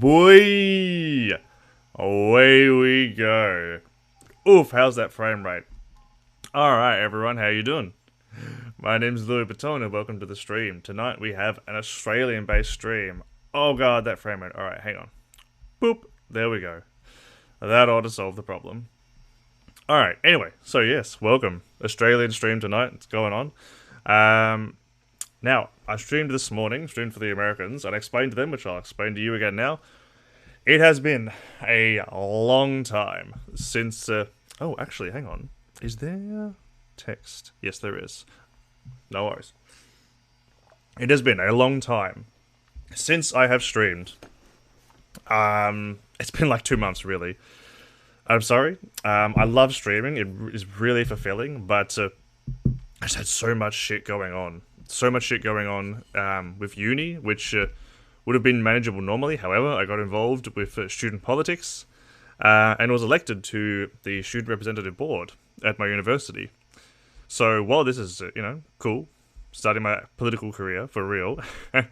boy! Away we go. Oof, how's that frame rate? Alright everyone, how you doing? My name's Louis Baton and welcome to the stream. Tonight we have an Australian-based stream. Oh god, that frame rate. Alright, hang on. Boop. There we go. That ought to solve the problem. Alright, anyway, so yes, welcome. Australian stream tonight, it's going on. Now, I streamed this morning, streamed for the Americans, and I explained to them, which I'll explain to you again now. It has been a long time since, oh, actually, hang on. Is there text? Yes, there is. No worries. It has been a long time since I have streamed. It's been like 2 months, really. I'm sorry. I love streaming. It is really fulfilling, but I just had so much shit going on. So much shit going on with uni, which would have been manageable normally. However, I got involved with student politics and was elected to the student representative board at my university. So while this is, cool, starting my political career for real, it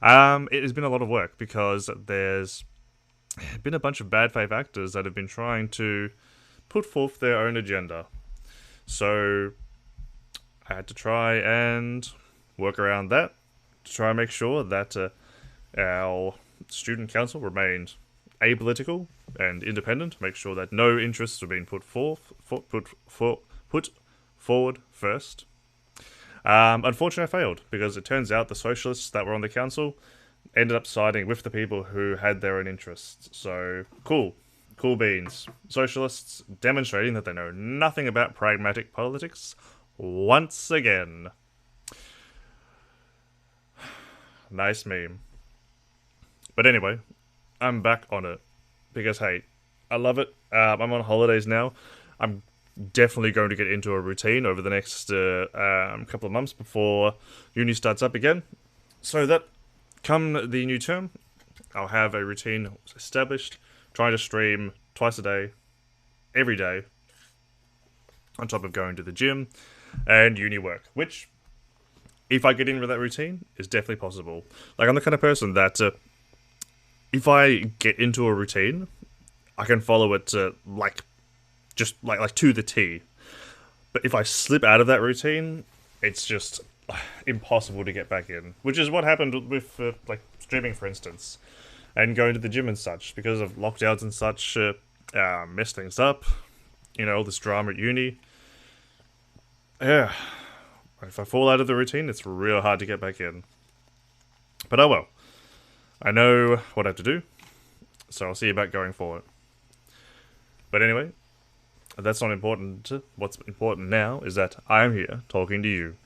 has been a lot of work because there's been a bunch of bad faith actors that have been trying to put forth their own agenda. So I had to try and work around that to try and make sure that our student council remained apolitical and independent. Make sure that no interests were being put forward first. Unfortunately, I failed because it turns out the socialists that were on the council ended up siding with the people who had their own interests. So cool beans. Socialists demonstrating that they know nothing about pragmatic politics. Once again. Nice meme. But anyway, I'm back on it. Because, hey, I love it. I'm on holidays now. I'm definitely going to get into a routine over the next couple of months before uni starts up again. So that, come the new term, I'll have a routine established, trying to stream twice a day, every day, on top of going to the gym and uni work, which, if I get in with that routine, is definitely possible. Like, I'm the kind of person that, if I get into a routine, I can follow it, like to the T. But if I slip out of that routine, it's just impossible to get back in. Which is what happened with, streaming, for instance. And going to the gym and such, because of lockdowns and such, messed things up. All this drama at uni. Yeah. If I fall out of the routine, it's real hard to get back in. But oh well. I know what I have to do, so I'll see about going forward. But anyway, that's not important. What's important now is that I am here talking to you.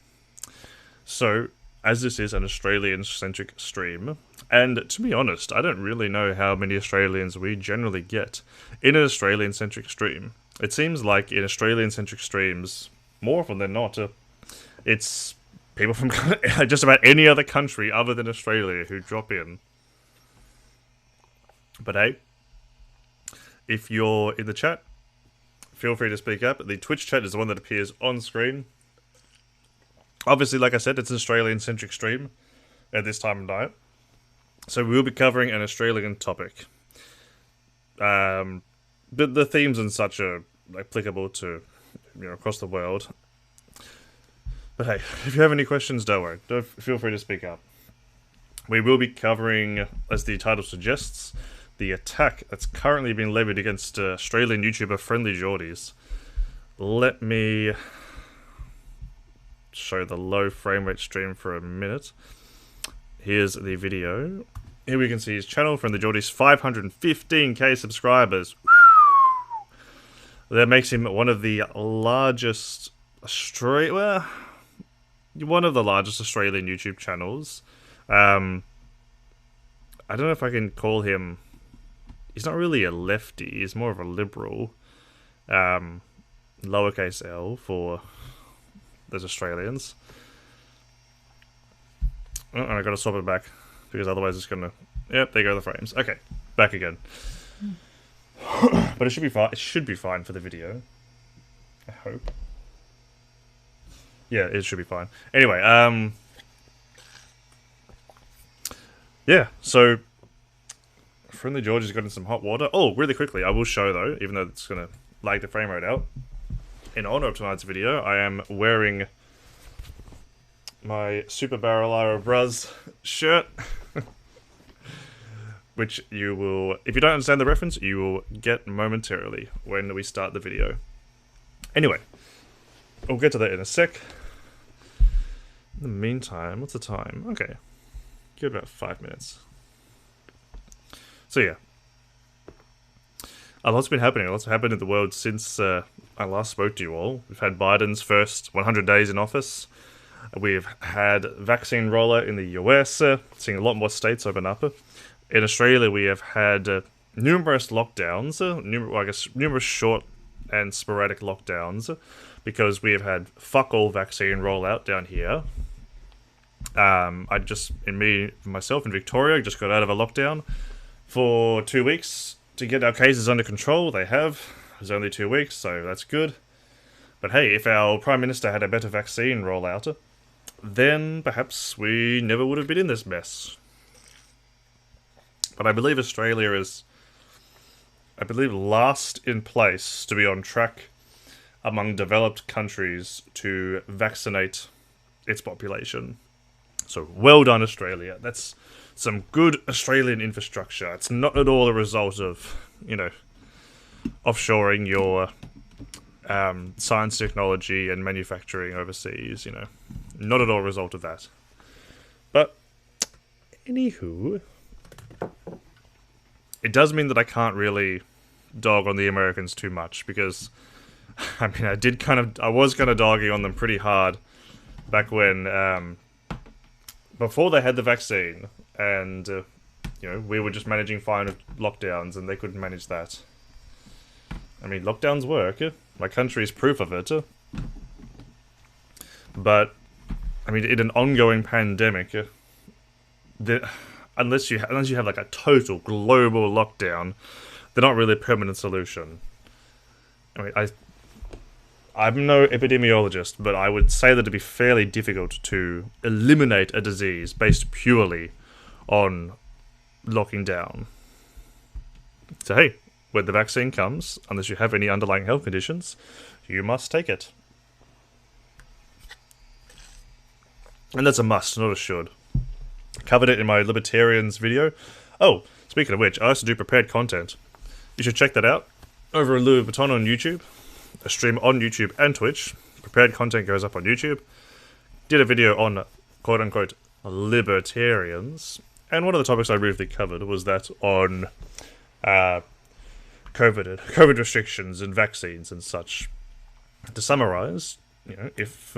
So, as this is an Australian-centric stream, and to be honest, I don't really know how many Australians we generally get in an Australian-centric stream. It seems like in Australian-centric streams, more often than not, it's people from just about any other country other than Australia who drop in. But hey, if you're in the chat, feel free to speak up. The Twitch chat is the one that appears on screen. Obviously, like I said, it's an Australian-centric stream at this time of night. So we will be covering an Australian topic. But the themes and such are applicable to, across the world. But hey, if you have any questions, don't worry. Feel free to speak up. We will be covering, as the title suggests, the attack that's currently being levied against Australian YouTuber Friendlyjordies. Let me show the low frame rate stream for a minute. Here's the video. Here we can see his channel, Friendlyjordies, 515k subscribers. That makes him one of the largest one of the largest Australian YouTube channels. I don't know if I can call him. He's not really a lefty. He's more of a liberal. Lowercase L for those Australians. Oh, and I gotta swap it back because otherwise it's gonna. Yep, there go the frames. Okay, back again. But it should be fine. It should be fine for the video. I hope. Yeah, it should be fine. Anyway, yeah, so Friendlyjordies got in some hot water. Oh, really quickly, I will show though, even though it's gonna lag the frame rate out. In honor of tonight's video, I am wearing my Super Barrel Ira Bros shirt. Which you will, if you don't understand the reference, you will get momentarily when we start the video. Anyway, we'll get to that in a sec. In the meantime, what's the time? Okay, give it about 5 minutes. So yeah, a lot's been happening. A lot's happened in the world since I last spoke to you all. We've had Biden's first 100 days in office. We've had vaccine rollout in the US, seeing a lot more states open up. In Australia, we have had numerous lockdowns, numerous short and sporadic lockdowns, because we have had fuck all vaccine rollout down here. Myself in Victoria, just got out of a lockdown for 2 weeks to get our cases under control. They have. It was only 2 weeks, so that's good. But hey, if our Prime Minister had a better vaccine rollout, then perhaps we never would have been in this mess. But I believe Australia is, last in place to be on track among developed countries to vaccinate its population. So well done, Australia. That's some good Australian infrastructure. It's not at all a result of, offshoring your science, technology, and manufacturing overseas, Not at all a result of that. But, anywho, it does mean that I can't really dog on the Americans too much, because, I was kind of dogging on them pretty hard back when, before they had the vaccine, and, we were just managing fine with lockdowns, and they couldn't manage that. I mean, lockdowns work. My country is proof of it. But, in an ongoing pandemic, unless you have like a total global lockdown, they're not really a permanent solution. I'm no epidemiologist, but I would say that it'd be fairly difficult to eliminate a disease based purely on locking down. So hey, when the vaccine comes, unless you have any underlying health conditions, you must take it. And that's a must, not a should. Covered it in my Libertarians video. Oh, speaking of which, I also do prepared content. You should check that out. Over in Louis Vuitton on YouTube. A stream on YouTube and Twitch. Prepared content goes up on YouTube. Did a video on quote-unquote libertarians. And one of the topics I briefly covered was that on COVID restrictions and vaccines and such. To summarize, if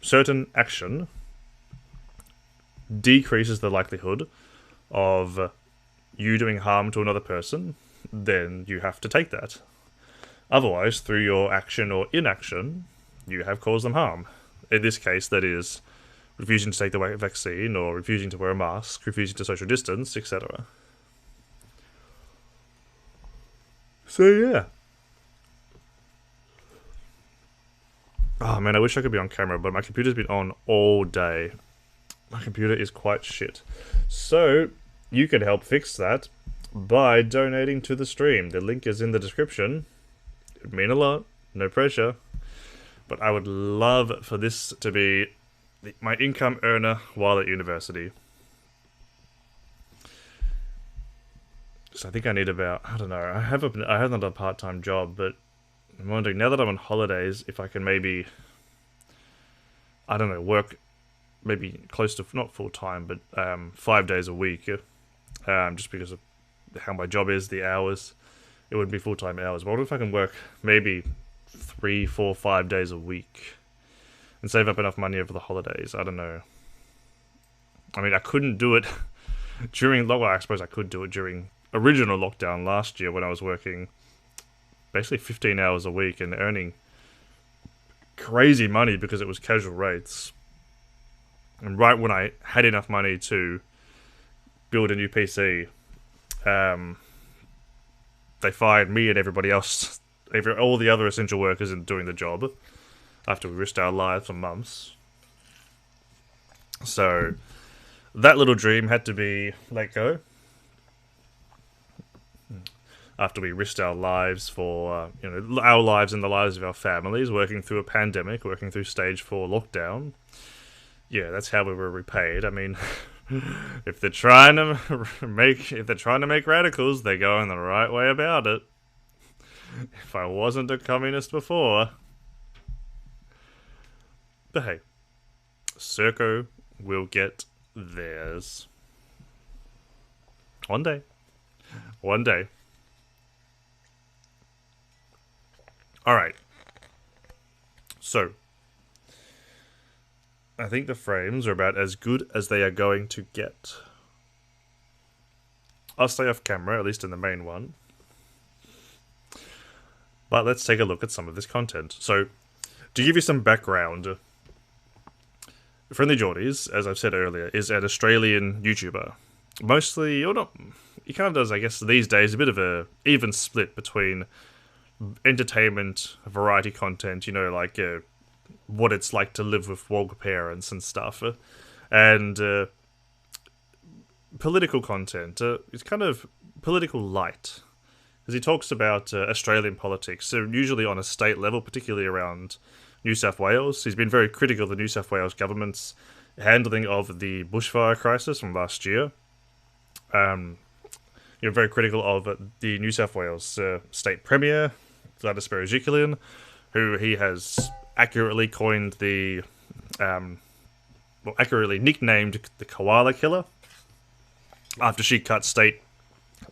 certain action decreases the likelihood of you doing harm to another person, then you have to take that. Otherwise, through your action or inaction, you have caused them harm. In this case, that is refusing to take the vaccine, or refusing to wear a mask, refusing to social distance, etc. So yeah. Oh man, I wish I could be on camera, but my computer's been on all day. My computer is quite shit. So, you can help fix that by donating to the stream. The link is in the description. It would mean a lot. No pressure. But I would love for this to be my income earner while at university. So I think I need about, I don't know, I have another part-time job, but I'm wondering, now that I'm on holidays, if I can maybe, I don't know, work maybe close to, not full-time, but 5 days a week, just because of how my job is, the hours. It wouldn't be full-time hours, but what if I can work maybe 3, 4, 5 days a week and save up enough money over the holidays? I don't know. I couldn't do it during, well, I suppose I could do it during original lockdown last year when I was working basically 15 hours a week and earning crazy money because it was casual rates. And right when I had enough money to build a new PC, they fired me and everybody else, all the other essential workers in doing the job, after we risked our lives for months. So that little dream had to be let go. after we risked our lives for, our lives and the lives of our families, working through a pandemic, working through stage 4 lockdown. Yeah, that's how we were repaid. I mean, if they're trying to make radicals, they're going the right way about it. If I wasn't a communist before. But hey, Serco will get theirs. One day. One day. Alright. So, I think the frames are about as good as they are going to get. I'll stay off camera, at least in the main one. But let's take a look at some of this content. So, to give you some background, Friendlyjordies, as I've said earlier, is an Australian YouTuber. Mostly, or not, he kind of does, I guess, these days, a bit of a even split between entertainment, variety content, like what it's like to live with woke parents and stuff, and political content. It's kind of political light, because he talks about Australian politics, so usually on a state level, particularly around New South Wales. He's been very critical of the New South Wales government's handling of the bushfire crisis from last year. Very critical of the New South Wales state premier, Gladys Berejiklian, who he has accurately coined accurately nicknamed the Koala Killer, after she cut state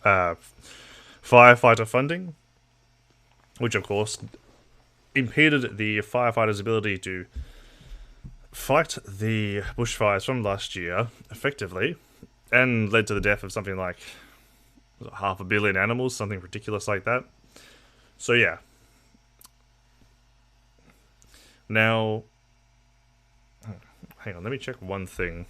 firefighter funding, which of course impeded the firefighters' ability to fight the bushfires from last year effectively, and led to the death of something like 500 million animals, something ridiculous like that. So yeah. Now, hang on, let me check one thing.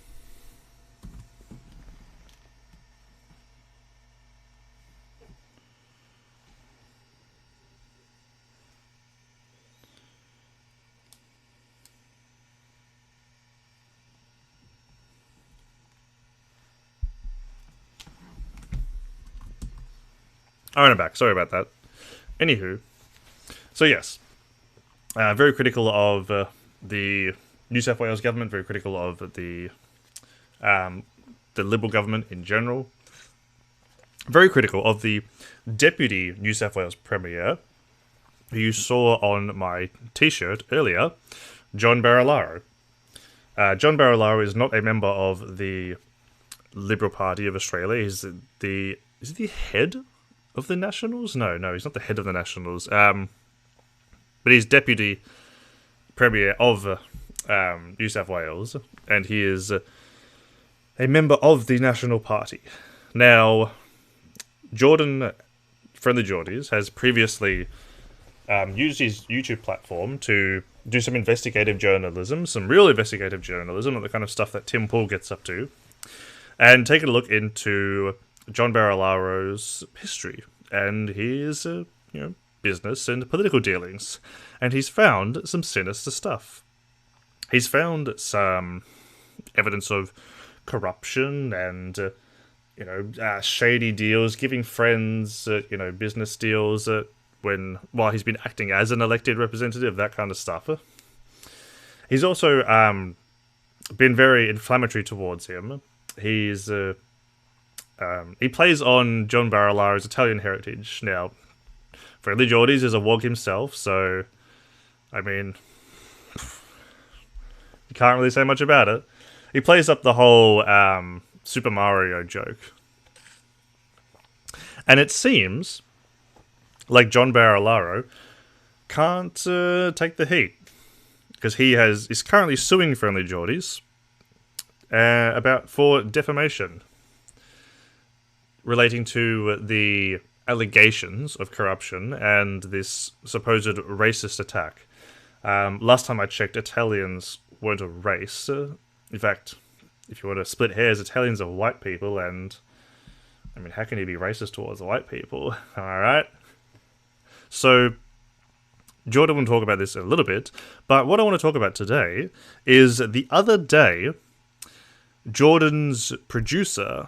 Alright, I'm back. Sorry about that. Anywho, so yes, very critical of the New South Wales government, very critical of the Liberal government in general, very critical of the Deputy New South Wales Premier, who you saw on my t-shirt earlier, John Barilaro. John Barilaro is not a member of the Liberal Party of Australia. Is he the head of the Nationals? No, he's not the head of the Nationals. But he's Deputy Premier of New South Wales, and he is a member of the National Party. Now, Jordan, Friendlyjordies, has previously used his YouTube platform to do some investigative journalism, some real investigative journalism, not the kind of stuff that Tim Pool gets up to, and taken a look into John Barilaro's history and his, business and political dealings, and he's found some sinister stuff. He's found some evidence of corruption and, shady deals, giving friends, business deals while he's been acting as an elected representative, that kind of stuff. He's also been very inflammatory towards him. He's he plays on John Barilaro's Italian heritage. Now, Friendlyjordies is a wog himself, so, I mean, you can't really say much about it. He plays up the whole Super Mario joke. And it seems like John Barilaro can't take the heat, because he's currently suing Friendlyjordies for defamation relating to the allegations of corruption and this supposed racist attack. Last time I checked, Italians weren't a race. In fact, if you want to split hairs, Italians are white people, and I mean, how can you be racist towards the white people? Alright? So, Jordan will talk about this in a little bit, but what I want to talk about today is the other day, Jordan's producer,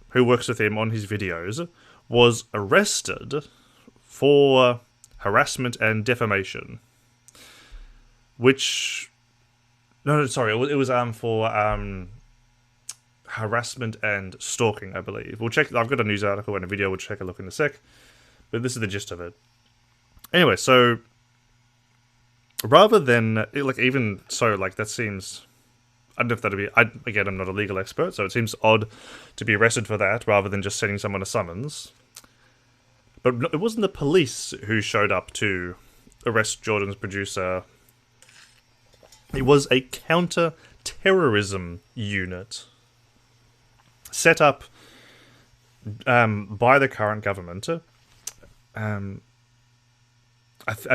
who works with him on his videos, was arrested for harassment and defamation. Which... No, sorry, it was for harassment and stalking, I believe. We'll check. I've got a news article and a video. We'll check a look in a sec. But this is the gist of it. Anyway, so rather than even so, that seems. I don't know if that'd be. Again, I'm not a legal expert, so it seems odd to be arrested for that rather than just sending someone a summons. But it wasn't the police who showed up to arrest Jordan's producer. It was a counter-terrorism unit set up by the current government. I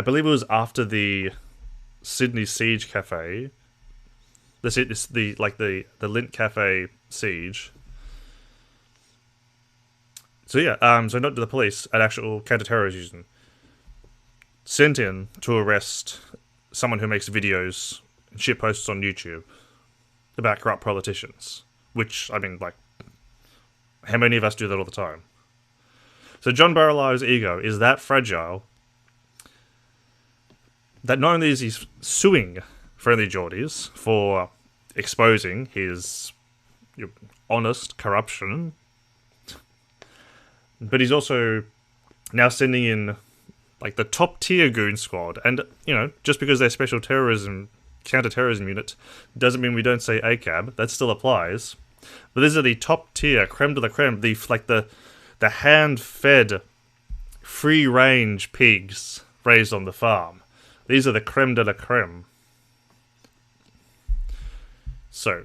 believe it was after the Sydney Siege Cafe, the Lint Cafe siege. So yeah, so not the police, an actual counter-terrorism unit sent in to arrest someone who makes videos and shit posts on YouTube about corrupt politicians. Which, I mean, how many of us do that all the time? So John Barilai's ego is that fragile that not only is he suing Friendlyjordies for exposing his honest corruption, but he's also now sending in the top tier goon squad. And, just because they're special counter-terrorism unit doesn't mean we don't say ACAB. That still applies. But these are the top tier, creme de la creme, the hand-fed, free-range pigs raised on the farm. These are the creme de la creme. So,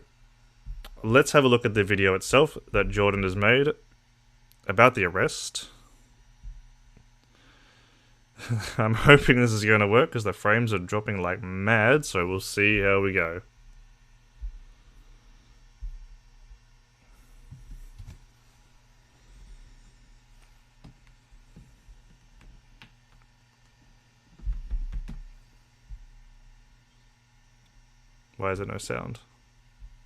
let's have a look at the video itself that Jordan has made about the arrest. I'm hoping this is going to work because the frames are dropping like mad, so we'll see how we go. Why is there no sound?